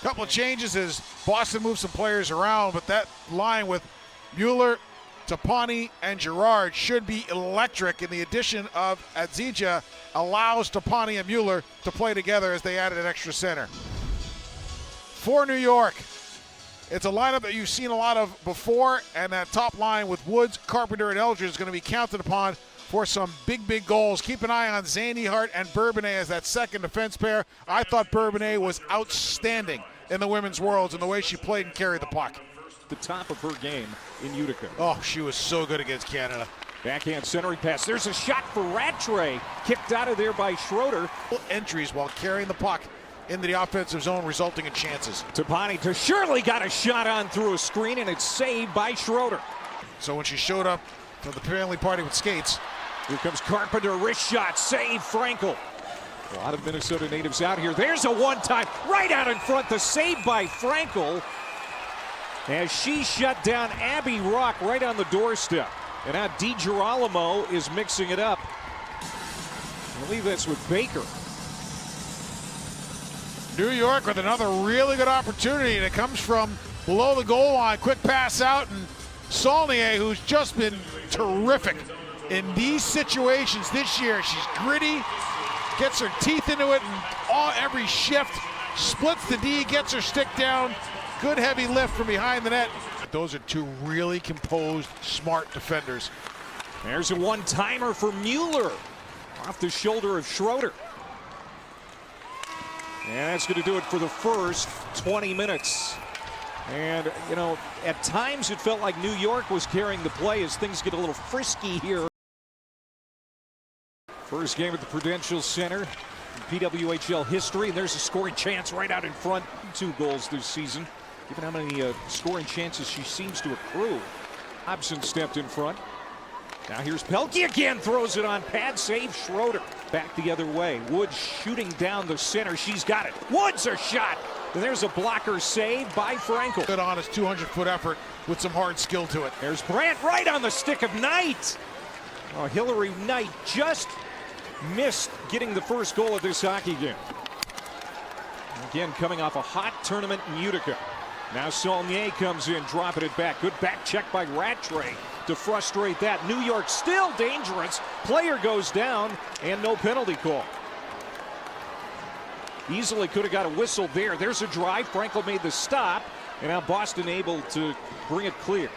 Couple of changes as Boston moves some players around, but that line with Mueller, Tapani, and Girard should be electric, and the addition of Adzija allows Tapani and Mueller to play together as they added an extra center. For New York, it's a lineup that you've seen a lot of before, and that top line with Woods, Carpenter, and Eldridge is going to be counted upon for some big goals. Keep an eye on Zandy Hart and Bourbonnais as that second defense pair. I thought Bourbonnais was outstanding in the women's worlds and the way she played and carried the puck. The top of her game in Utica. Oh, she was so good against Canada. Backhand centering pass. There's a shot for Rattray. Kicked out of there by Schroeder. Entries while carrying the puck into the offensive zone, resulting in chances. Tapani to Shirley, got a shot on through a screen, and it's saved by Schroeder. So when she showed up for the family party with skates. Here comes Carpenter, wrist shot, save Frankel. A lot of Minnesota natives out here. There's a one-time, right out in front, the save by Frankel, as she shut down Abby Rock right on the doorstep. And now DiGirolamo is mixing it up. I believe that's with Baker. New York with another really good opportunity, and it comes from below the goal line. Quick pass out, and Saulnier, who's just been terrific in these situations this year. She's gritty, gets her teeth into it, and every shift, splits the D, gets her stick down. Good heavy lift from behind the net. Those are two really composed, smart defenders. There's a one-timer for Mueller off the shoulder of Schroeder. And that's going to do it for the first 20 minutes. And, you know, at times it felt like New York was carrying the play as things get a little frisky here. First game at the Prudential Center in PWHL history, and there's a scoring chance right out in front. 2 goals this season, given how many scoring chances she seems to accrue. Hobson stepped in front. Now here's Pelkey again, throws it on pad, save Schroeder. Back the other way, Woods shooting down the center, she's got it. Woods a shot, and there's a blocker save by Frankel. Good honest 200-foot effort with some hard skill to it. There's Brandt right on the stick of Knight. Oh, Hillary Knight just missed getting the first goal of this hockey game. Again, coming off a hot tournament in Utica. Now Saulnier comes in, dropping it back. Good back check by Rattray to frustrate that. New York still dangerous. Player goes down, and no penalty call. Easily could have got a whistle there. There's a drive. Frankel made the stop, and now Boston able to bring it clear.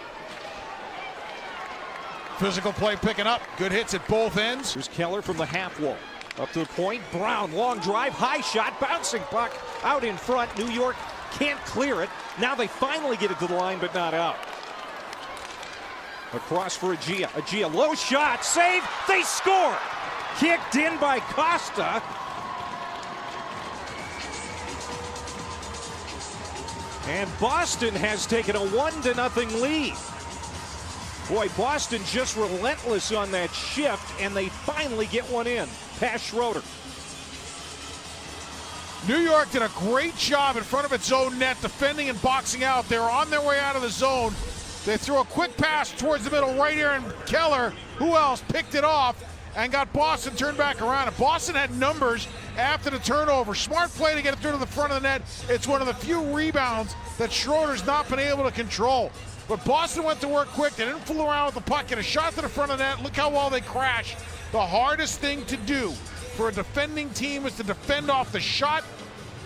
Physical play picking up. Good hits at both ends. Here's Keller from the half wall. Up to the point. Brown, long drive, high shot, bouncing puck out in front. New York can't clear it. Now they finally get it to the line, but not out. Across for Agia. Agia, low shot, save, they score! Kicked in by Costa. And Boston has taken a 1-0 lead. Boy, Boston just relentless on that shift, and they finally get one in past Schroeder. New York did a great job in front of its own net, defending and boxing out. They were on their way out of the zone. They threw a quick pass towards the middle right here, and Keller, who else, picked it off and got Boston turned back around. And Boston had numbers after the turnover. Smart play to get it through to the front of the net. It's one of the few rebounds that Schroeder's not been able to control. But Boston went to work quick. They didn't fool around with the puck. Get a shot to the front of the net. Look how well they crashed. The hardest thing to do for a defending team is to defend off the shot.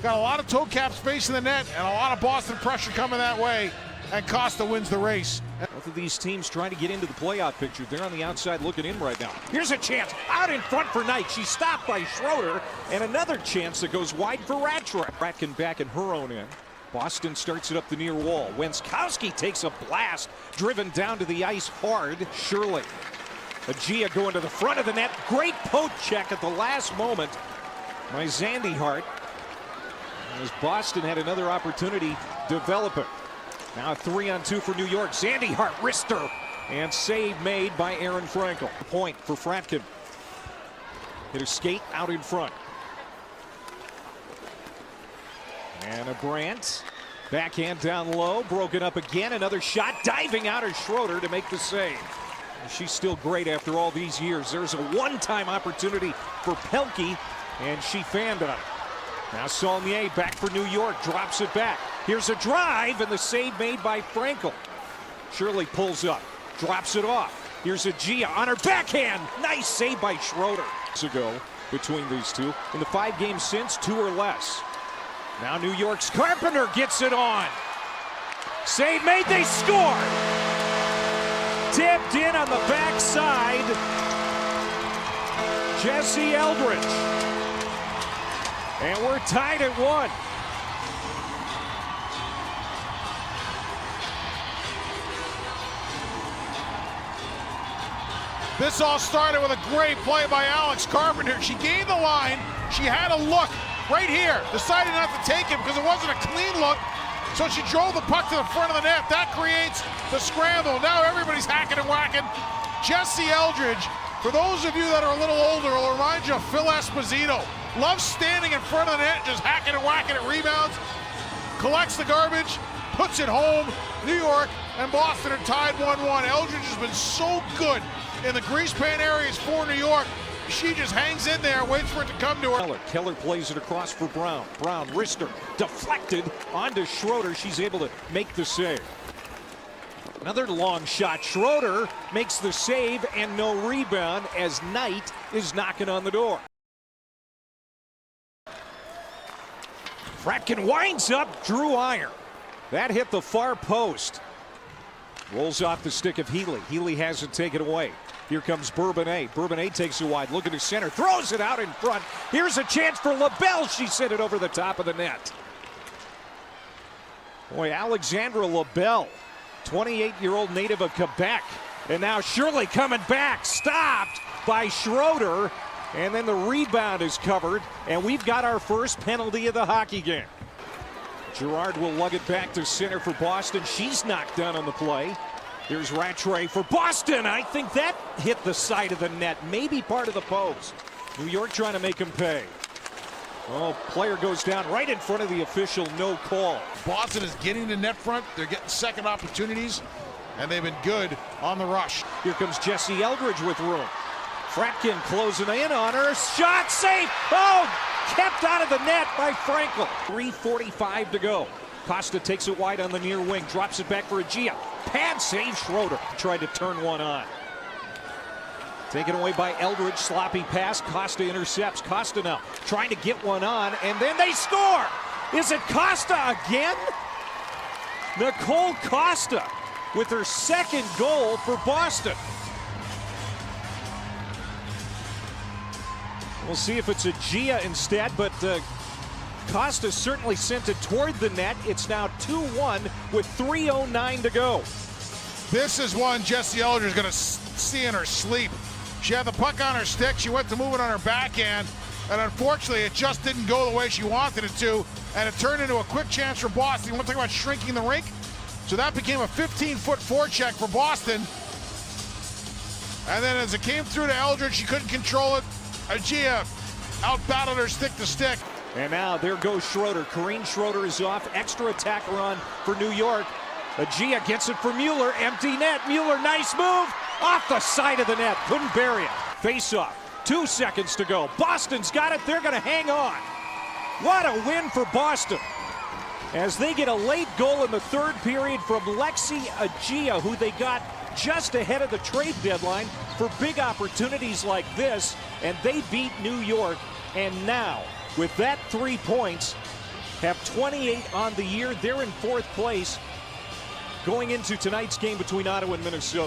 Got a lot of toe caps facing the net and a lot of Boston pressure coming that way. And Costa wins the race. Both of these teams trying to get into the playoff picture. They're on the outside looking in right now. Here's a chance out in front for Knight. She's stopped by Schroeder. And another chance that goes wide for Rattray. Ratkin back in her own end. Boston starts it up the near wall. Wenskowski takes a blast, driven down to the ice hard. Shirley. Agia going to the front of the net. Great poke check at the last moment by Zandy Hart. As Boston had another opportunity developing. Now 3-on-2 for New York. Zandy Hart, wrister, and save made by Aaron Frankel. Point for Fratkin. Hit a skate out in front. And a Brandt. Backhand down low, broken up again. Another shot, diving out of Schroeder to make the save. She's still great after all these years. There's a one-time opportunity for Pelkey, and she fanned on it. Now Saulnier back for New York, drops it back. Here's a drive, and the save made by Pwhl. Shirley pulls up, drops it off. Here's a Gia on her backhand. Nice save by Schroeder. Ago between these two. In the 5 games since, 2 or less. Now New York's Carpenter gets it on. Save made, they score. Tipped in on the backside. Jesse Eldridge. And we're tied at 1. This all started with a great play by Alex Carpenter. She gained the line. She had a look right here. Decided not to take it because it wasn't a clean look. So she drove the puck to the front of the net. That creates the scramble. Now everybody's hacking and whacking. Jesse Eldridge, for those of you that are a little older, will remind you of Phil Esposito. Loves standing in front of the net, just hacking and whacking at rebounds. Collects the garbage, puts it home. New York and Boston are tied 1-1. Eldridge has been so good in the grease pan areas for New York. She just hangs in there, waits for it to come to her. Keller plays it across for Brown. Brown, wrister, deflected onto Schroeder. She's able to make the save. Another long shot. Schroeder makes the save and no rebound as Knight is knocking on the door. Fratkin winds up, Drew Iron. That hit the far post. Rolls off the stick of Healy. Healy has it taken away. Here comes Bourbonnais. Bourbonnais takes it wide, looking to center, throws it out in front. Here's a chance for LaBelle. She sent it over the top of the net. Boy, Alexandra LaBelle, 28-year-old native of Quebec. And now Shirley coming back, stopped by Schroeder. And then the rebound is covered, and we've got our first penalty of the hockey game. Girard will lug it back to center for Boston. She's knocked down on the play. Here's Rattray for Boston. I think that hit the side of the net, maybe part of the post. New York trying to make him pay. Oh, player goes down right in front of the official, no call. Boston is getting to net front. They're getting second opportunities, and they've been good on the rush. Here comes Jesse Eldridge with room. Fratkin closing in on her. Shot safe. Oh, kept out of the net by Pwhl. 3:45 to go. Costa takes it wide on the near wing, drops it back for a Gia. Pad save, Schroeder tried to turn one on. Taken away by Eldridge, sloppy pass. Costa intercepts. Costa now trying to get one on, and then they score. Is it Costa again? Nicole Costa with her second goal for Boston. We'll see if it's a Gia instead, but Costa certainly sent it toward the net. It's now 2-1 with 3:09 to go. This is one Jesse Eldridge is going to see in her sleep. She had the puck on her stick. She went to move it on her backhand, and unfortunately it just didn't go the way she wanted it to, and it turned into a quick chance for Boston. You want to talk about shrinking the rink? So that became a 15-foot forecheck for Boston. And then as it came through to Eldridge, she couldn't control it. Gia out-battled her stick to stick. And now there goes Schroeder. Corrine Schroeder is off. Extra attacker on for New York. Gia gets it for Mueller. Empty net. Mueller, nice move. Off the side of the net. Couldn't bury it. Face off. 2 seconds to go. Boston's got it. They're going to hang on. What a win for Boston. As they get a late goal in the third period from Lexi Agia, who they got just ahead of the trade deadline for big opportunities like this. And they beat New York. And now, with that 3 points, have 28 on the year. They're in 4th place going into tonight's game between Ottawa and Minnesota.